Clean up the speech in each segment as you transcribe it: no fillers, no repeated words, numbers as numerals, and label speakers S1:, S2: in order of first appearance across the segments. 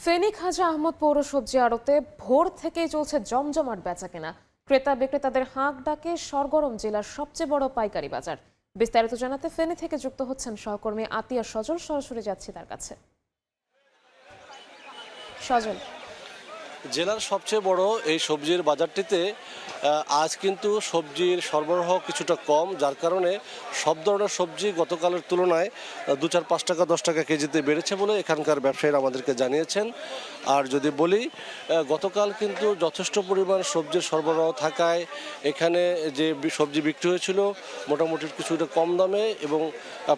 S1: ফেনী খাজা আহমদ পৌর সবজি আড়তে ভোর থেকেই চলছে জমজমাট বেচাকেনা। ক্রেতা বিক্রেতাদের হাঁক ডাকে সরগরম জেলার সবচেয়ে বড় পাইকারি বাজার। বিস্তারিত জানাতে ফেনী থেকে যুক্ত হচ্ছেন সহকর্মী আতিয়া সজল। সরাসরি যাচ্ছি তার কাছে। সজল,
S2: জেলার সবচেয়ে বড় এই সবজির বাজারটিতে আজ কিন্তু সবজির সরবরাহ কিছুটা কম, যার কারণে সব ধরনের সবজি গতকালের তুলনায় 2-4-5 টাকা 10 টাকা কেজিতে বেড়েছে বলে এখানকার ব্যবসায়ীরা আমাদেরকে জানিয়েছেন। আর যদি বলি, গতকাল কিন্তু যথেষ্ট পরিমাণ সবজির সরবরাহ থাকায় এখানে যে সবজি বিক্রি হয়েছিল মোটামুটি কিছুটা কম দামে, এবং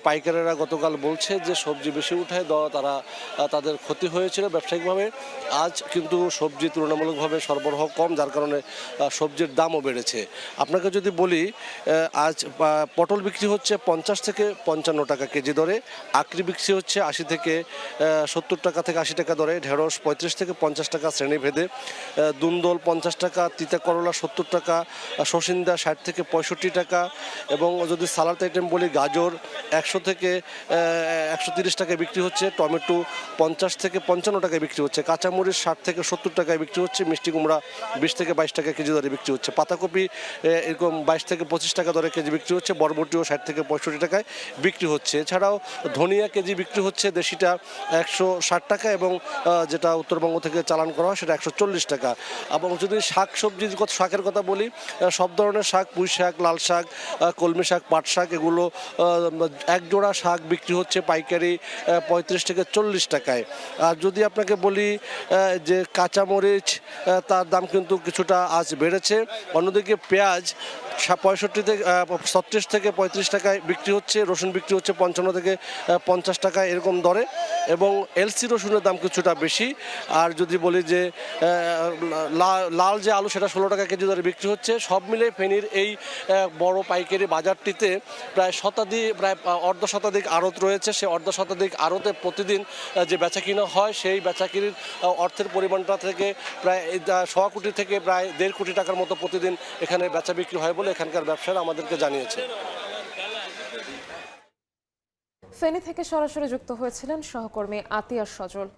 S2: পাইকারেরা গতকাল বলছে যে সবজি বেশি উঠায় তারা তাদের ক্ষতি হয়েছিল ব্যবসায়িকভাবে। আজ কিন্তু সবজি তুলনামূলকভাবে সরবরাহ কম, যার কারণে সবজির দামও বেড়েছে। আপনাকে যদি বলি, আজ পটল বিক্রি হচ্ছে 50 থেকে 55 টাকা কেজি দরে, আকরি বিক্রি হচ্ছে 80 থেকে 70 টাকা থেকে 80 টাকা দরে, ঢেঁড়স 35 থেকে 50 টাকা শ্রেণীভেদে, দুন্দল 50 টাকা, তিতা করলা 70 টাকা, শসিন্দা 60 থেকে 65 টাকা, এবং যদি সালাদ আইটেম বলি, গাজর 100 থেকে 130 টাকায় বিক্রি হচ্ছে, টমেটো 50 থেকে 55 টাকায় বিক্রি হচ্ছে, কাঁচামরিচ 60 থেকে 70 টাকায় বিক্রি হচ্ছে, মিষ্টি কুমড়া 20 থেকে 22 টাকা কেজি দরে বিক্রি হচ্ছে, পাতাকপি এরকম 22 থেকে 25 টাকা দরে কেজি বিক্রি হচ্ছে, বরবটিও 60 থেকে 65 টাকায় বিক্রি হচ্ছে। এছাড়াও ধনিয়া কেজি বিক্রি হচ্ছে দেশিটা 160 টাকা, এবং যেটা উত্তরবঙ্গ থেকে চালান করা হয় সেটা 140 টাকা। এবং যদি শাকের কথা বলি, সব ধরনের শাক, পুঁই শাক, লাল শাক, কলমি শাক, পাট শাক, এগুলো এক জোড়া শাক বিক্রি হচ্ছে পাইকারি 35 থেকে 40 টাকায়। আর যদি আপনাকে বলি যে কাঁচামরিচ, তার দাম কিন্তু কিছুটা আজ বেড়েছে। অন্যদিকে পেঁয়াজ 65 থেকে 36 থেকে 35 টাকায় বিক্রি হচ্ছে, রসুন বিক্রি হচ্ছে 55 থেকে 50 টাকা এরকম দরে, এবং এলসি রসুনের দাম কিছুটা বেশি। আর যদি বলি যে লাল যে আলু, সেটা 16 টাকা কেজি দরে বিক্রি হচ্ছে। সব মিলে ফেনীর এই বড় পাইকারি বাজারটিতে প্রায় অর্ধ শতাধিক আড়ত রয়েছে। সেই অর্ধ শতাধিক আড়তে প্রতিদিন যে বেচাকিনা হয়, সেই বেচাকিনির অর্থের পরিমাণটা থেকে প্রায় 1.25 কোটি থেকে প্রায় 1.5 কোটি টাকার মতো প্রতিদিন এখানে বেচা বিক্রি হয় বলে এখানকার ব্যবসায়ীরা আমাদেরকে জানিয়েছে।
S1: ফেনী থেকে সরাসরি যুক্ত হয়েছিলেন সহকর্মী আতিয়া সজল।